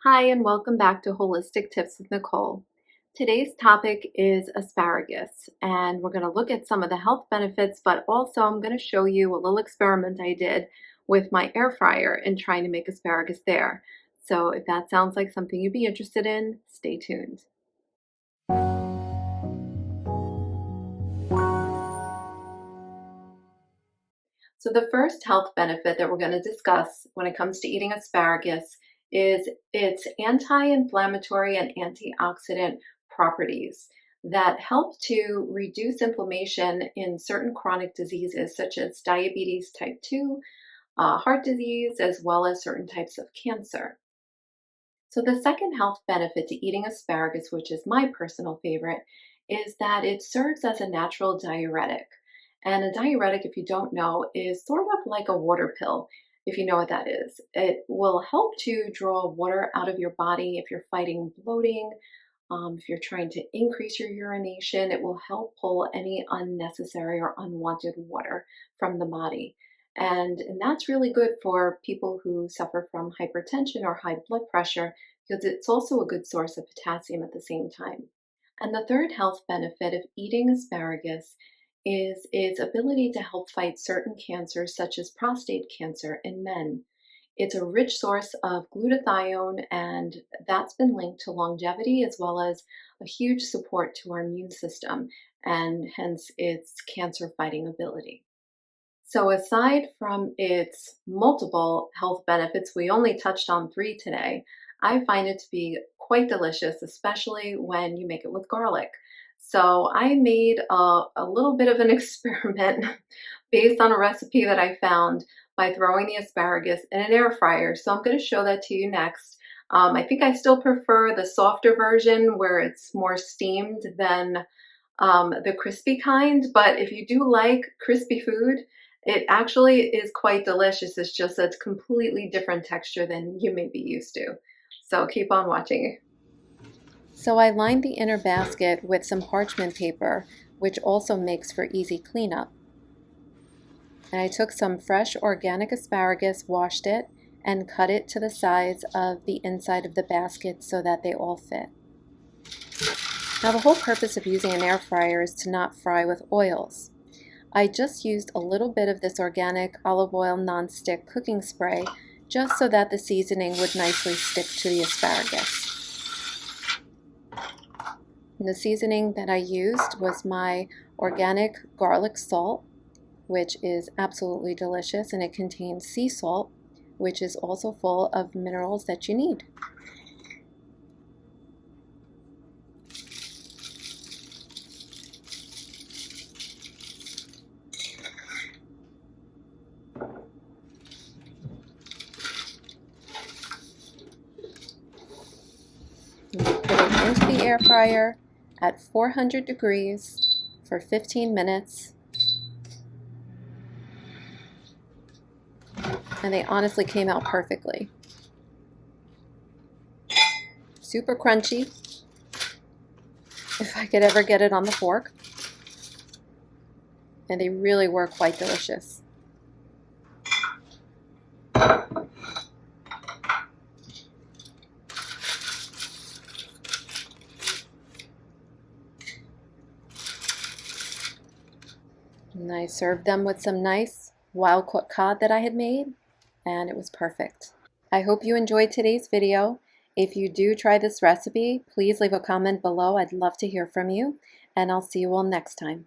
Hi, and welcome back to Holistic Tips with Nicole. Today's topic is asparagus, and we're going to look at some of the health benefits, but also I'm going to show you a little experiment I did with my air fryer in trying to make asparagus there. So if that sounds like something you'd be interested in, stay tuned. So the first health benefit that we're going to discuss when it comes to eating asparagus is its anti-inflammatory and antioxidant properties that help to reduce inflammation in certain chronic diseases such as diabetes type 2, heart disease, as well as certain types of cancer. So the second health benefit to eating asparagus, which is my personal favorite, is that it serves as a natural diuretic. And a diuretic, if you don't know, is sort of like a water pill, if you know what that is. It will help to draw water out of your body if you're fighting bloating, if you're trying to increase your urination. It will help pull any unnecessary or unwanted water from the body. And that's really good for people who suffer from hypertension or high blood pressure because it's also a good source of potassium at the same time. And the third health benefit of eating asparagus is its ability to help fight certain cancers, such as prostate cancer in men. It's a rich source of glutathione, and that's been linked to longevity as well as a huge support to our immune system and hence its cancer fighting ability. So, aside from its multiple health benefits, we only touched on three today. I find it to be quite delicious, especially when you make it with garlic. So, I made a little bit of an experiment based on a recipe that I found by throwing the asparagus in an air fryer. So, I'm going to show that to you next. I think I still prefer the softer version where it's more steamed than the crispy kind, but if you do like crispy food, it actually is quite delicious. It's just that it's completely different texture than you may be used to. So keep on watching. So I lined the inner basket with some parchment paper, which also makes for easy cleanup. And I took some fresh organic asparagus, washed it, and cut it to the size of the inside of the basket so that they all fit. Now the whole purpose of using an air fryer is to not fry with oils. I just used a little bit of this organic olive oil non-stick cooking spray just so that the seasoning would nicely stick to the asparagus. And the seasoning that I used was my organic garlic salt, which is absolutely delicious, and it contains sea salt, which is also full of minerals that you need. And you put it into the air fryer at 400 degrees for 15 minutes. And they honestly came out perfectly. Super crunchy, if I could ever get it on the fork. And they really were quite delicious. And I served them with some nice wild-caught cod that I had made, and it was perfect. I hope you enjoyed today's video. If you do try this recipe, please leave a comment below. I'd love to hear from you, and I'll see you all next time.